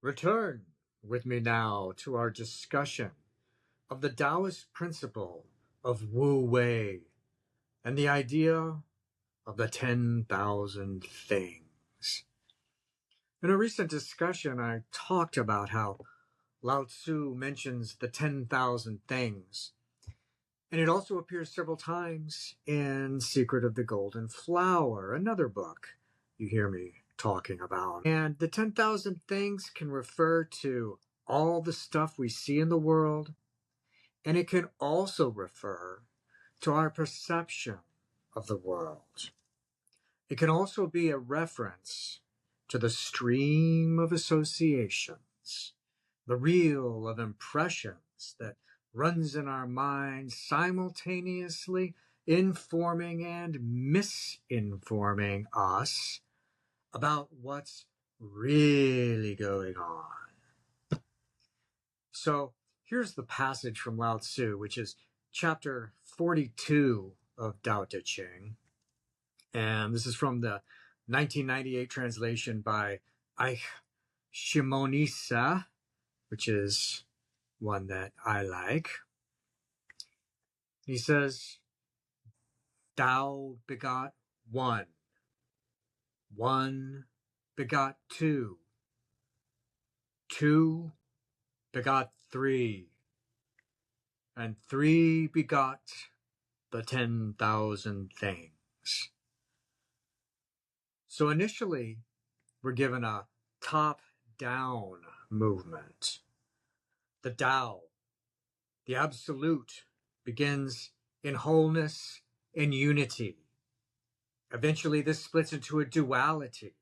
Return with me now to our discussion of the Taoist principle of Wu Wei and the idea of the 10,000 things. In a recent discussion, I talked about how Lao Tzu mentions the 10,000 things, and it also appears several times in Secret of the Golden Flower, another book you hear me talking about. And the 10,000 things can refer to all the stuff we see in the world, and it can also refer to our perception of the world. It can also be a reference to the stream of associations, the reel of impressions that runs in our minds, simultaneously informing and misinforming us about what's really going on. So here's the passage from Lao Tzu, which is chapter 42 of Tao Te Ching. And this is from the 1998 translation by Eich Shimonisa, which is one that I like. He says, Tao begot one. One begot two. Two begot three. And three begot the 10,000 things. So initially, we're given a top-down movement. The Tao, the Absolute, begins in wholeness and unity. Eventually, this splits into a duality,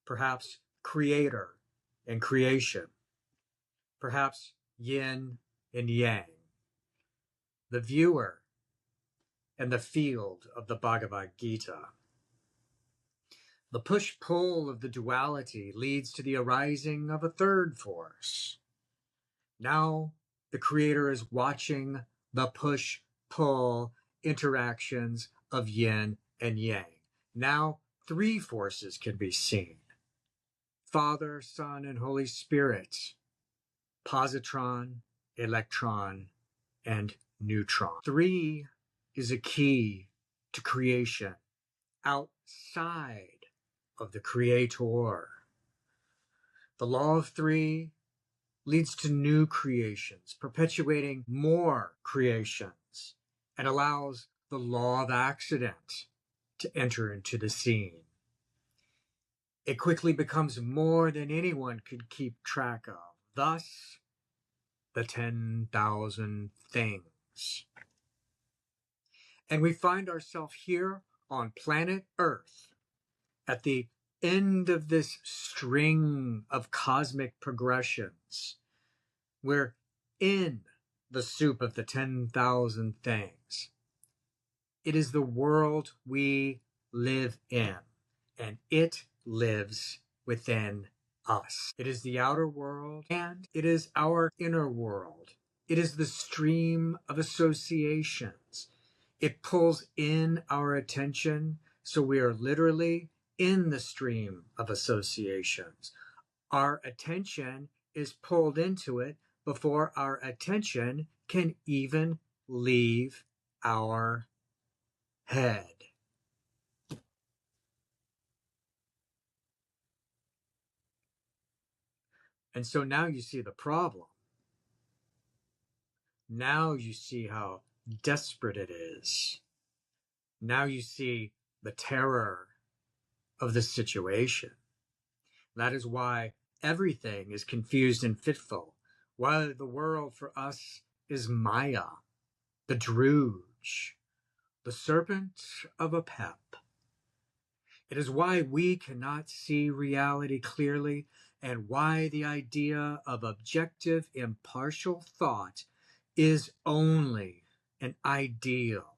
perhaps creator and creation, perhaps yin and yang, the viewer and the field of the Bhagavad Gita. The push-pull of the duality leads to the arising of a third force. Now, the creator is watching the push-pull interactions of yin and yang. Now, three forces can be seen. Father, Son, and Holy Spirit. Positron, electron, and neutron. Three is a key to creation outside of the creator. The law of three leads to new creations, perpetuating more creations, and allows the law of accident to enter into the scene. It quickly becomes more than anyone could keep track of. Thus, the 10,000 things. And we find ourselves here on planet Earth at the end of this string of cosmic progressions. We're in the soup of the 10,000 things. It is the world we live in, and it lives within us. It is the outer world, and it is our inner world. It is the stream of associations. It pulls in our attention, so we are literally in the stream of associations. Our attention is pulled into it before our attention can even leave our head. And so now you see the problem. Now you see how desperate it is. Now you see the terror of the situation. That is why everything is confused and fitful, why the world for us is Maya, the Druge, the serpent of Apep. It is why we cannot see reality clearly, and why the idea of objective, impartial thought is only an ideal.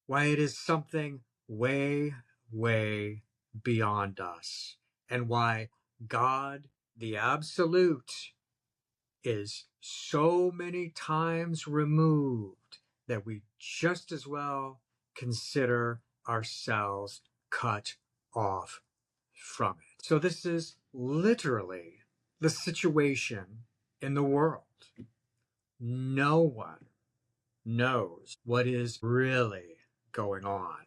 Why it is something way, way beyond us, and why God, the Absolute, is so many times removed that we just as well consider ourselves cut off from it. So this is literally the situation in the world. No one knows what is really going on.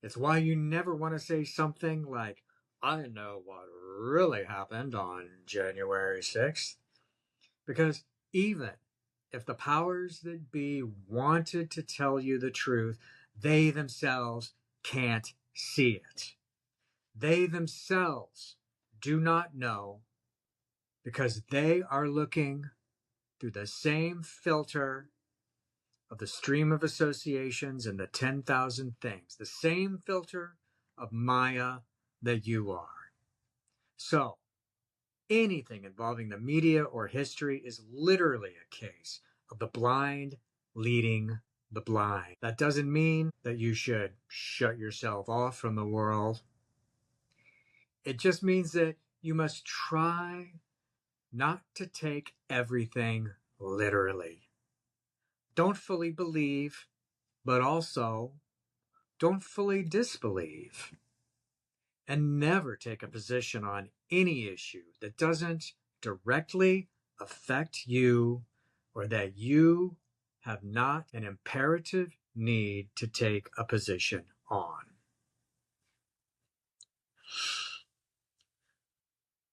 It's why you never want to say something like, I know what really happened on January 6th. Because even if the powers that be wanted to tell you the truth, they themselves can't see it. They themselves do not know because they are looking through the same filter of the stream of associations and the 10,000 things, the same filter of Maya that you are. So, anything involving the media or history is literally a case of the blind leading the blind. That doesn't mean that you should shut yourself off from the world. It just means that you must try not to take everything literally. Don't fully believe, but also don't fully disbelieve. And never take a position on any issue that doesn't directly affect you or that you have not an imperative need to take a position on.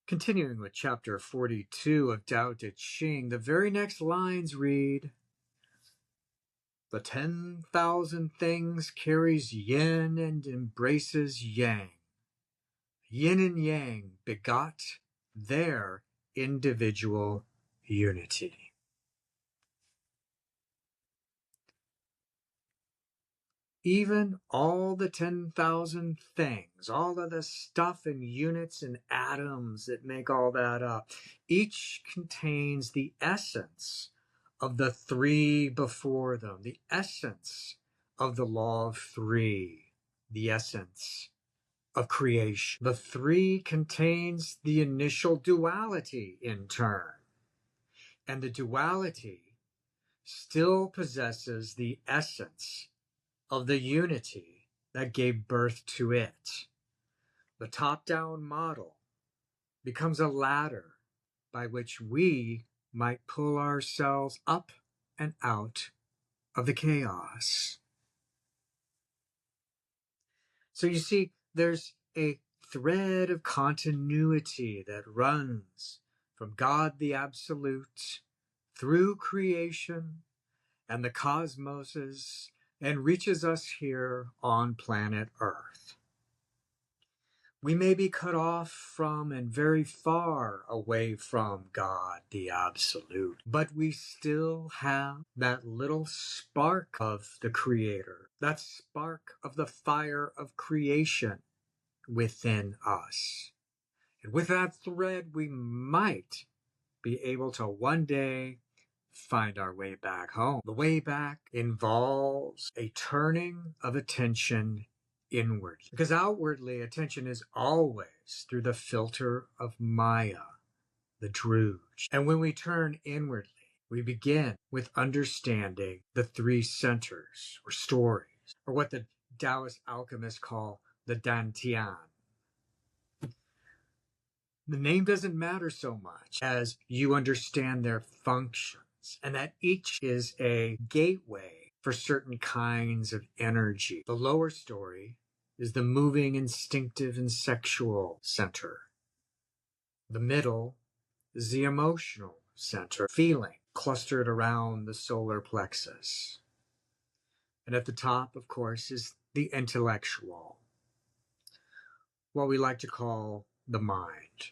Continuing with chapter 42 of Tao Te Ching, the very next lines read, the 10,000 things carries yin and embraces yang. Yin and yang begot their individual unity. Even all the 10,000 things, all of the stuff and units and atoms that make all that up, each contains the essence of the three before them, the essence of the law of three, the essence of creation. The three contains the initial duality in turn, and the duality still possesses the essence of the unity that gave birth to it. The top-down model becomes a ladder by which we might pull ourselves up and out of the chaos. So you see, there's a thread of continuity that runs from God the Absolute through creation and the cosmoses and reaches us here on planet Earth. We may be cut off from and very far away from God the Absolute, but we still have that little spark of the Creator, that spark of the fire of creation within us. And with that thread, we might be able to one day find our way back home. The way back involves a turning of attention inward, because outwardly attention is always through the filter of Maya, the Druge. And when we turn inwardly, we begin with understanding the three centers or stories, or what the Taoist alchemists call the Dantian. The name doesn't matter so much as you understand their functions, and that each is a gateway for certain kinds of energy. The lower story is the moving, instinctive, and sexual center. The middle is the emotional center, feeling, clustered around the solar plexus. And at the top, of course, is the intellectual, what we like to call the mind.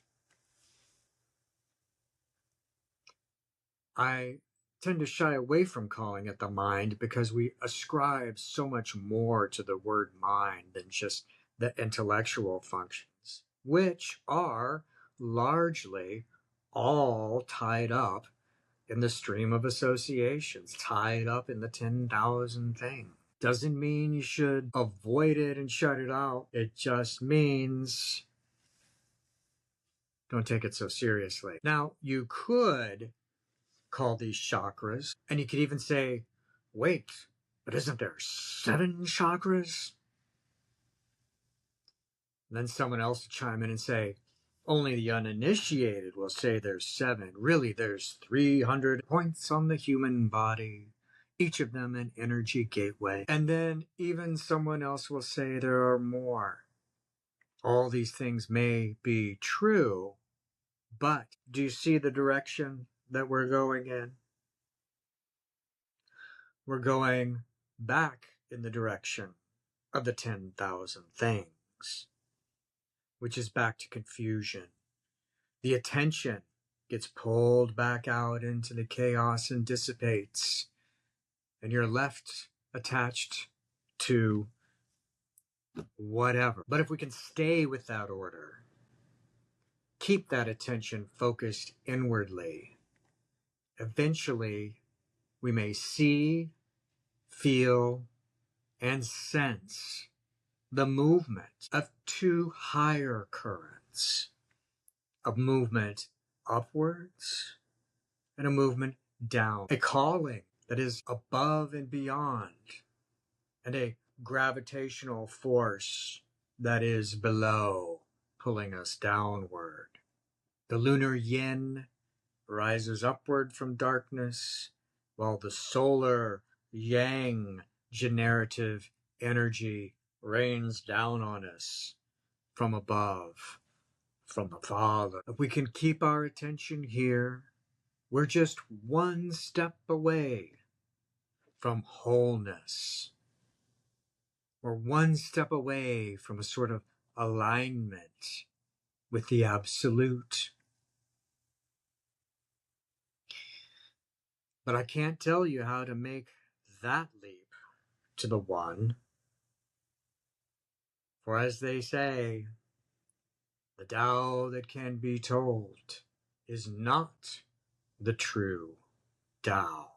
I tend to shy away from calling it the mind because we ascribe so much more to the word mind than just the intellectual functions, which are largely all tied up in the stream of associations, tied up in the 10,000 things. Doesn't mean you should avoid it and shut it out. It just means don't take it so seriously. Now, you could call these chakras, and you could even say, wait, but isn't there 7 chakras? Then someone else will chime in and say, only the uninitiated will say there's 7. Really, there's 300 points on the human body, each of them an energy gateway. And then even someone else will say there are more. All these things may be true, but do you see the direction that we're going in? We're going back in the direction of the 10,000 things, which is back to confusion. The attention gets pulled back out into the chaos and dissipates, and you're left attached to whatever. But if we can stay with that order, keep that attention focused inwardly, eventually we may see, feel, and sense the movement of 2 higher currents, a movement upwards and a movement down, a calling that is above and beyond, and a gravitational force that is below, pulling us downward. The lunar yin rises upward from darkness, while the solar yang generative energy rains down on us from above, from the Father. If we can keep our attention here, we're just one step away from wholeness. We're one step away from a sort of alignment with the Absolute. But I can't tell you how to make that leap to the One. For as they say, the Tao that can be told is not the true Tao.